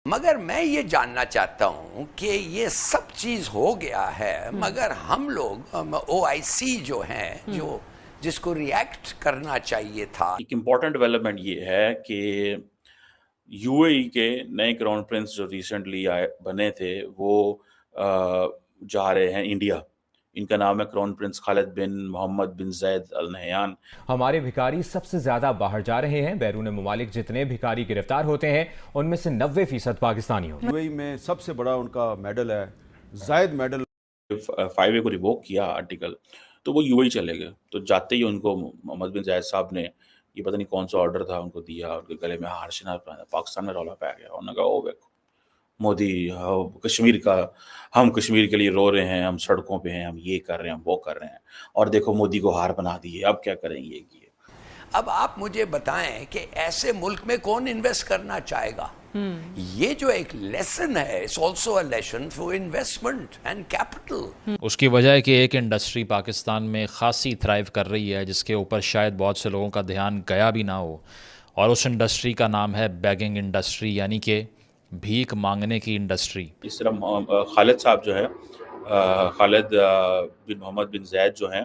مگر میں یہ جاننا چاہتا ہوں کہ یہ سب چیز ہو گیا ہے، مگر ہم لوگ او آئی سی جو ہیں، جو جس کو ریئیکٹ کرنا چاہیے تھا۔ ایک امپورٹنٹ ڈیولپمنٹ یہ ہے کہ یو اے ای کے نئے کراؤن پرنس جو ریسنٹلی بنے تھے وہ جا رہے ہیں انڈیا۔ ان کا نام ہے کراؤن پرنس خالد بن محمد بن زید ال نہیان۔ ہمارے بھکاری سب سے زیادہ باہر جا رہے ہیں۔ بیرون ممالک جتنے بھکاری گرفتار ہوتے ہیں ان میں سے 90% پاکستانی ہوتے ہیں۔ یو اے ای میں سب سے بڑا ان کا میڈل ہے، زائد میڈل۔ 5A کو ریووک کیا آرٹیکل، تو وہ یو اے چلے گئے۔ تو جاتے ہی ان کو محمد بن زائد صاحب نے یہ پتہ نہیں کون سا آرڈر تھا ان کو دیا، ان کے گلے میں ہار شنار پہنا، پاکستان میں رولا پہ گیا۔ انہوں نے کہا او دیکھو مودی کشمیر کا، ہم کشمیر کے لیے رو رہے ہیں، ہم سڑکوں پہ ہیں، ہم یہ کر رہے ہیں، ہم وہ کر رہے ہیں، اور دیکھو مودی کو ہار بنا دیے، اب کیا کریں یہ کیے۔ اب آپ مجھے بتائیں کہ ایسے ملک میں کون انویسٹ کرنا چاہے گا؟ یہ جو ایک لیسن ہے، it's also a lesson for investment and capital۔ اس کی وجہ ہے کہ ایک انڈسٹری پاکستان میں خاصی تھرائیو کر رہی ہے جس کے اوپر شاید بہت سے لوگوں کا دھیان گیا بھی نہ ہو، اور اس انڈسٹری کا نام ہے بیگنگ انڈسٹری، یعنی کہ بھیک مانگنے کی انڈسٹری۔ اس طرح خالد صاحب جو ہے، خالد بن محمد بن زید جو ہیں،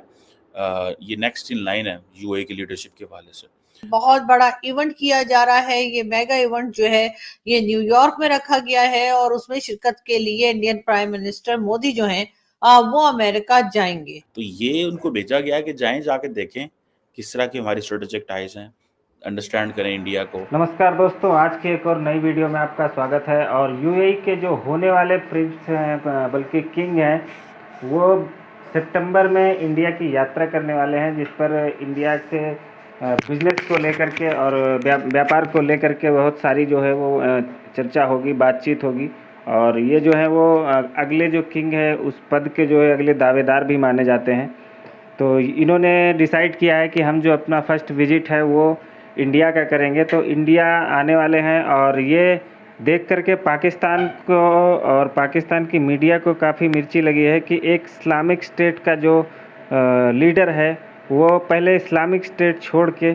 یہ نیکسٹ ان لائن ہے یو اے کی لیڈرشپ کے حوالے سے۔ بہت بڑا ایونٹ کیا جا رہا ہے، یہ میگا ایونٹ جو ہے یہ نیو یارک میں رکھا گیا ہے، اور اس میں شرکت کے لیے انڈین پرائم منسٹر مودی جو ہیں وہ امریکہ جائیں گے۔ تو یہ ان کو بھیجا گیا ہے کہ جائیں، جا کے دیکھیں کس طرح کی ہماری اسٹریٹجک ٹائز ہیں، انڈرسٹینڈ کریں انڈیا کو۔ نمسکار دوستو، آج کی ایک اور نئی ویڈیو میں آپ کا سواگت ہے۔ اور یو اے ای کے جو ہونے والے پرنس ہیں بلکہ کنگ ہیں، وہ سپٹمبر میں انڈیا کی یاترا کرنے والے ہیں، جس پر انڈیا سے بزنس کو لے کر کے اور بیاپار کو لے کر کے بہت ساری جو ہے وہ چرچا ہوگی، بات چیت ہوگی۔ اور یہ جو ہے وہ اگلے جو کنگ ہے اس پد کے جو ہے اگلے دعوے دار بھی مانے جاتے ہیں۔ تو انہوں نے ڈیسائیڈ کیا ہے کہ ہم جو اپنا فرسٹ وزٹ ہے وہ انڈیا کا کریں گے، تو انڈیا آنے والے ہیں۔ اور یہ دیکھ کر کے پاکستان کو اور پاکستان کی میڈیا کو کافی مرچی لگی ہے کہ ایک اسلامک اسٹیٹ کا جو لیڈر ہے وہ پہلے اسلامک اسٹیٹ چھوڑ کے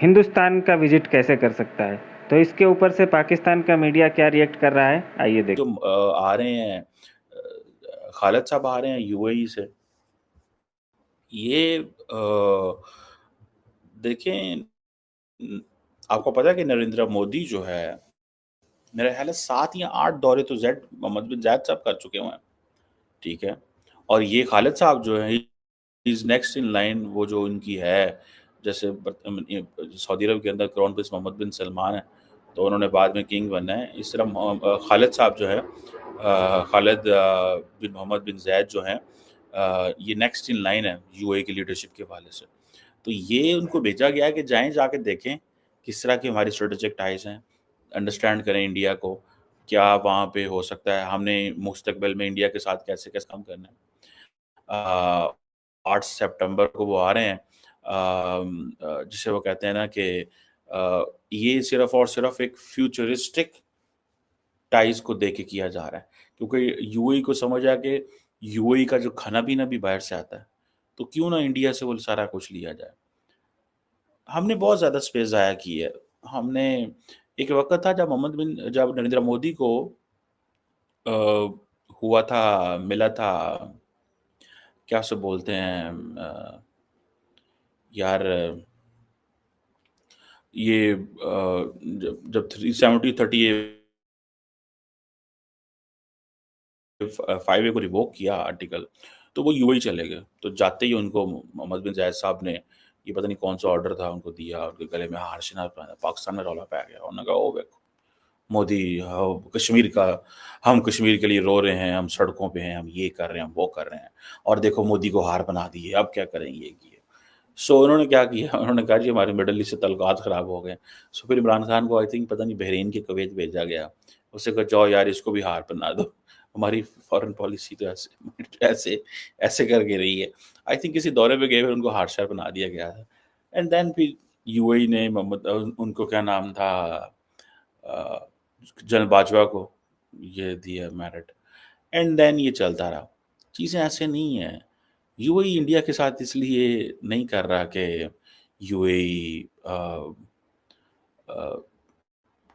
ہندوستان کا وزٹ کیسے کر سکتا ہے۔ تو اس کے اوپر سے پاکستان کا میڈیا کیا ریئیکٹ کر رہا ہے، آئیے دیکھیں۔ جو آ رہے ہیں خالد صاحب آ رہے ہیں یو اے ای سے، یہ دیکھیں آپ کو پتا ہے کہ نریندر مودی جو ہے، میرا خیال ہے 7 یا 8 دورے تو محمد بن زائد صاحب کر چکے ہوئے ہیں، ٹھیک ہے۔ اور یہ خالد صاحب جو ہے از نیکسٹ ان لائن، وہ جو ان کی ہے، جیسے سعودی عرب کے اندر کراؤن پرنس محمد بن سلمان ہے تو انہوں نے بعد میں کنگ بننا ہے، اس طرح خالد صاحب جو ہے، خالد بن محمد بن زید جو ہیں، یہ نیکسٹ ان لائن ہے یو اے کی لیڈرشپ کے حوالے سے۔ تو یہ ان کو بھیجا گیا ہے کہ جائیں، جا کے دیکھیں کس طرح کی ہماری اسٹریٹجک ٹائز ہیں، انڈرسٹینڈ کریں انڈیا کو، کیا وہاں پہ ہو سکتا ہے، ہم نے مستقبل میں انڈیا کے ساتھ کیسے کیسے کام کرنا ہے۔ 8 سپٹمبر کو وہ آ رہے ہیں، جسے وہ کہتے ہیں نا کہ یہ صرف اور صرف ایک فیوچرسٹک ٹائز کو دے کے کیا جا رہا ہے، کیونکہ یو اے کو سمجھ آیا کہ یو اے کا جو کھانا پینا بھی باہر سے آتا ہے، تو کیوں نہ انڈیا سے وہ سارا کچھ لیا جائے۔ ہم نے بہت زیادہ سپیس ضائع کی ہے۔ ہم نے ایک وقت تھا جب نریندر مودی کو ہوا تھا، ملا تھا، کیا سے بولتے ہیں یار، یہ جب 5A کو ریووک کیا آرٹیکل، تو وہ یو اے چلے گئے۔ تو جاتے ہی ان کو محمد بن زائد صاحب نے یہ پتہ نہیں کون سا آرڈر تھا ان کو دیا، ان کے گلے میں ہار شنار پہنا، پاکستان میں رولا پہ گیا۔ انہوں نے کہا او دیکھو مودی کشمیر کا، ہم کشمیر کے لیے رو رہے ہیں، ہم سڑکوں پہ ہیں، ہم یہ کر رہے ہیں، ہم وہ کر رہے ہیں، اور دیکھو مودی کو ہار بنا دیے، اب کیا کریں یہ کیے۔ سو انہوں نے کیا کیا، انہوں نے کہا جی ہمارے مڈل ایسٹ سے تعلقات خراب ہو گئے۔ سو پھر عمران خان کو آئی تھنک پتہ نہیں بحرین کے کویت بھیجا گیا، اسے کہا جاؤ یار اس کو بھی ہار بنا دو۔ ہماری فارن پالیسی تو ایسے کر کے رہی ہے۔ آئی تھنک کسی دورے پہ گئے ہوئے ان کو ہار شار بنا دیا گیا تھا، اینڈ دین پھر یو اے نے ان کو کیا نام تھا، جنرل باجوہ کو یہ دیا میرٹ، اینڈ دین یہ چلتا رہا۔ چیزیں ایسے نہیں ہیں۔ یو اے انڈیا کے ساتھ اس لیے نہیں کر رہا کہ یو اے